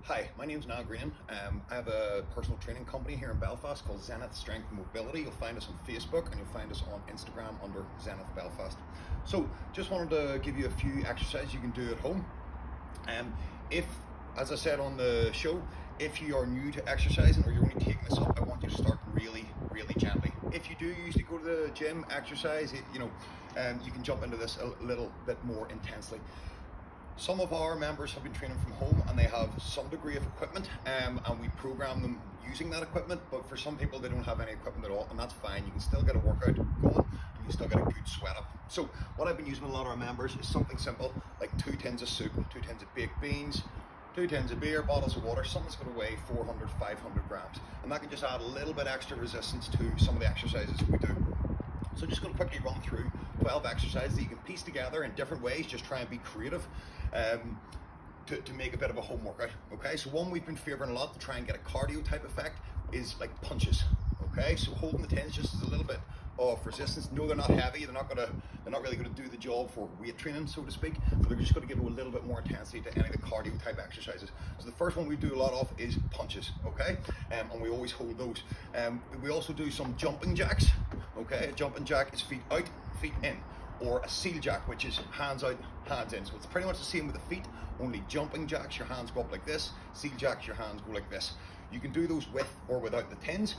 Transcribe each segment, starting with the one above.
Hi, my name's Niall Green. I have a personal training company here in Belfast called Zenith Strength and Mobility. You'll find us on Facebook and you'll find us on Instagram under Zenith Belfast. So just wanted to give you a few exercises you can do at home. If, as I said on the show, if you are new to exercising or you're only taking this up, I want you to start really gently. If you do usually go to the gym, exercise, you can jump into this a little bit more intensely. Some of our members have been training from home and they have some degree of equipment, and we program them using that equipment, but for some people they don't have any equipment at all, and that's fine. You can still get a workout going and you can still get a good sweat up. So what I've been using with a lot of our members is something simple like 2 tins of soup, 2 tins of baked beans, 2 tins of beer, bottles of water, something that's going to weigh 400, 500 grams, and that can just add a little bit extra resistance to some of the exercises we do. So just going to quickly run through 12 exercises that you can piece together in different ways. Just try and be creative to make a bit of a home workout. Okay, so one we've been favoring a lot to try and get a cardio type effect is like punches. Okay, so holding the tins just as a little bit of resistance. No, they're not heavy. They're not really going to do the job for weight training, so to speak. But they're just going to give it a little bit more intensity to any of the cardio type exercises. So the first one we do a lot of is punches. Okay, and we always hold those. We also do some jumping jacks. Okay, a jumping jack is feet out, feet in, or a seal jack, which is hands out, hands in. So it's pretty much the same with the feet, only jumping jacks, your hands go up like this. Seal jacks, your hands go like this. You can do those with or without the tins.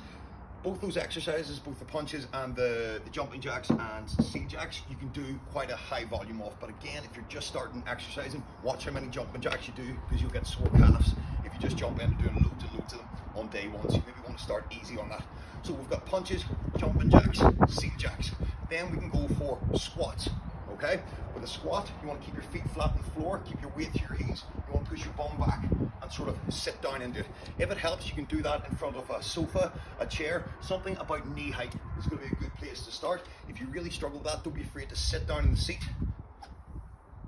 Both those exercises, both the punches and the jumping jacks and seal jacks, you can do quite a high volume of. But again, if you're just starting exercising, watch how many jumping jacks you do, because you'll get sore calves if you just jump into doing loads and loads of them on day one. So you maybe want to start easy on that. So we've got punches, jumping jacks, seal jacks. Then we can go for squats. Okay, with a squat, you want to keep your feet flat on the floor, keep your weight to your heels. You want to push your bum back and sort of sit down into it. If it helps, you can do that in front of a sofa, a chair, something about knee height is going to be a good place to start. If you really struggle with that, don't be afraid to sit down in the seat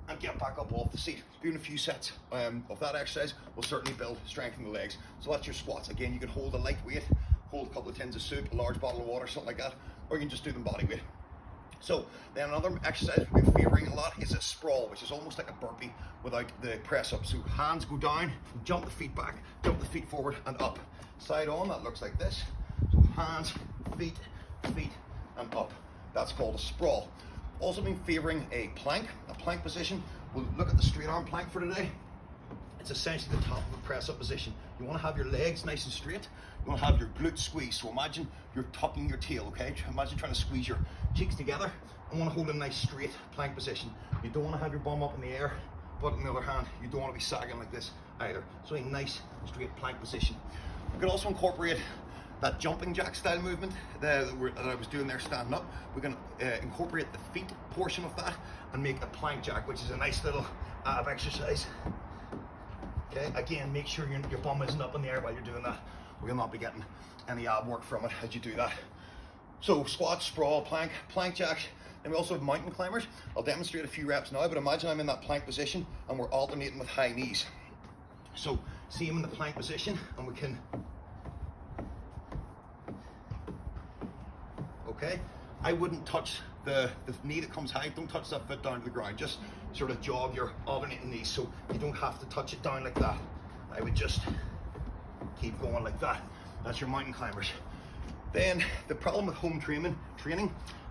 and get back up off the seat. Doing a few sets of that exercise will certainly build strength in the legs. So that's your squats. Again, you can hold a light weight, hold a couple of tins of soup, a large bottle of water, something like that, or you can just do them body weight. So then another exercise we've been favoring a lot is a sprawl, which is almost like a burpee without the press up. So hands go down, jump the feet back, jump the feet forward and up. Side on, that looks like this. So hands, feet, and up. That's called a sprawl. Also been favoring a plank position. We'll look at the straight arm plank for today. It's essentially the top of a press up position. You want to have your legs nice and straight. You want to have your glutes squeezed. So imagine you're tucking your tail, okay? Imagine trying to squeeze your cheeks together. I want to hold a nice straight plank position. You don't want to have your bum up in the air, but on the other hand, you don't want to be sagging like this either. So a nice straight plank position. We can also incorporate that jumping jack style movement that I was doing there standing up. We can incorporate the feet portion of that and make a plank jack, which is a nice little ab exercise. Okay, again, make sure your bum isn't up in the air while you're doing that. We'll not be getting any ab work from it as you do that. So squat, sprawl, plank jacks. Then we also have mountain climbers. I'll demonstrate a few reps now, but imagine I'm in that plank position and we're alternating with high knees. So see him in the plank position and we can, okay, I wouldn't touch the knee that comes high. Don't touch that foot down to the ground. Just sort of jog your alternating knees so you don't have to touch it down like that. I would just keep going like that. That's your mountain climbers. Then the problem with home training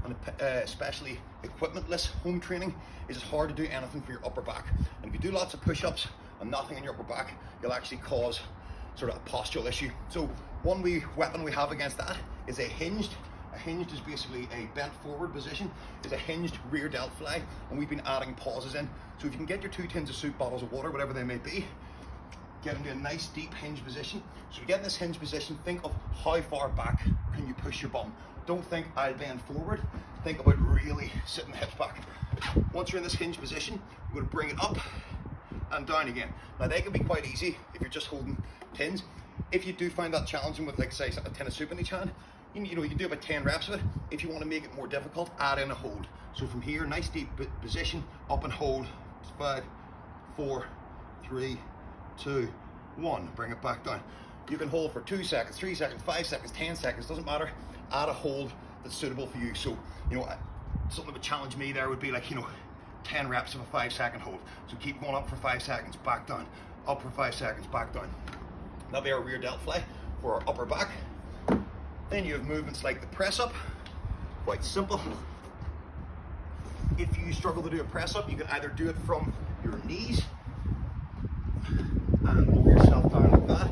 and especially equipmentless home training is it's hard to do anything for your upper back. And if you do lots of push-ups and nothing in your upper back, you'll actually cause sort of a postural issue. So one weapon we have against that is a hinged. A hinged is basically a bent forward position. It's a hinged rear delt fly, and we've been adding pauses in. So if you can get your 2 tins of soup, bottles of water, whatever they may be, get into a nice deep hinge position. So to get in this hinge position, think of how far back can you push your bum. Don't think I'll bend forward. Think about really sitting the hips back. Once you're in this hinge position, we're going to bring it up and down again. Now they can be quite easy if you're just holding tins. If you do find that challenging with, like, say, a tin of soup in each hand, you can do about 10 reps of it. If you want to make it more difficult, add in a hold. So from here, nice deep position, up and hold. 5, 4, 3, 2, 1. Bring it back down. You can hold for 2 seconds, 3 seconds, 5 seconds, 10 seconds, doesn't matter. Add a hold that's suitable for you. So, something that would challenge me there would be like, 10 reps of a 5-second hold. So keep going up for 5 seconds, back down, up for 5 seconds, back down. That'll be our rear delt fly for our upper back. Then you have movements like the press up, quite simple. If you struggle to do a press up, you can either do it from your knees and lower yourself down like that,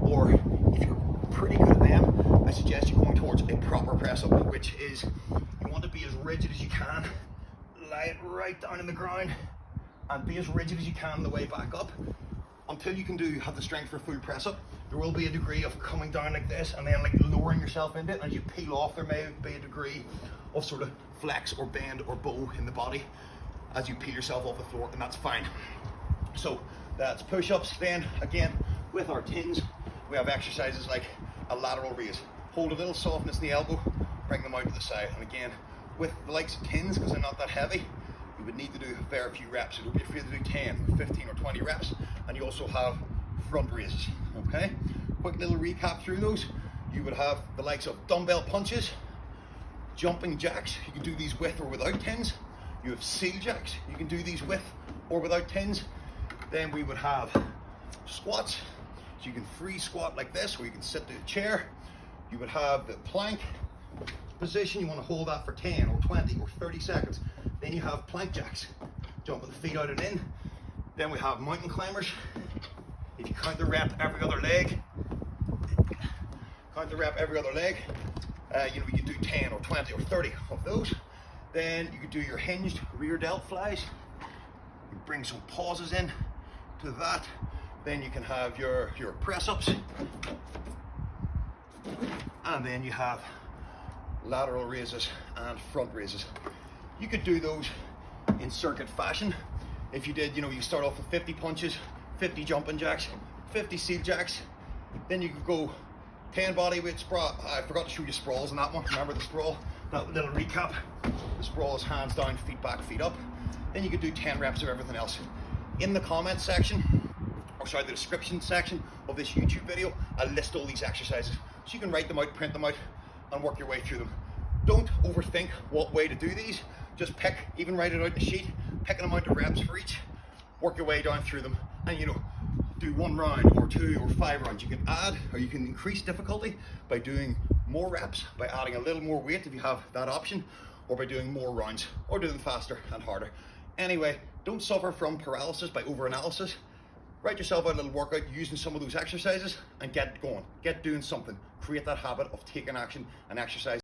or if you're pretty good at them, I suggest you going towards a proper press up, which is you want to be as rigid as you can, lie it right down in the ground, and be as rigid as you can on the way back up until you can have the strength for a full press up. There will be a degree of coming down like this and then like lowering yourself into it. As you peel off, there may be a degree of sort of flex or bend or bow in the body as you peel yourself off the floor, and that's fine. So that's push-ups. Then again, with our tins, we have exercises like a lateral raise. Hold a little softness in the elbow, bring them out to the side. And again, with the likes of tins, because they're not that heavy, you would need to do a fair few reps. So don't be afraid to do 10, 15 or 20 reps. And you also have front raises, okay? Quick little recap through those. You would have the likes of dumbbell punches, jumping jacks. You can do these with or without tins. You have seal jacks. You can do these with or without tins. Then we would have squats. So you can free squat like this, or you can sit to a chair. You would have the plank position. You want to hold that for 10 or 20 or 30 seconds. Then you have plank jacks, jumping the feet out and in. Then we have mountain climbers. If you count the rep every other leg, you can do 10 or 20 or 30 of those. Then you could do your hinged rear delt flies. You bring some pauses in to that. Then you can have your press ups. And then you have lateral raises and front raises. You could do those in circuit fashion. If you did, you start off with 50 punches, 50 jumping jacks, 50 seal jacks. Then you could go 10 body weight sprawl. I forgot to show you sprawls on that one. Remember the sprawl? That little recap. The sprawl is hands down, feet back, feet up. Then you could do 10 reps of everything else. In the comment section, the description section of this YouTube video, I'll list all these exercises. So you can write them out, print them out, and work your way through them. Don't overthink what way to do these. Just pick, even write it out in a sheet, pick an amount of reps for each, work your way down through them, and do 1 round or 2 or 5 rounds. You can add or you can increase difficulty by doing more reps, by adding a little more weight if you have that option, or by doing more rounds, or do them faster and harder. Anyway, don't suffer from paralysis by overanalysis. Write yourself out a little workout using some of those exercises and get going, get doing something. Create that habit of taking action and exercise.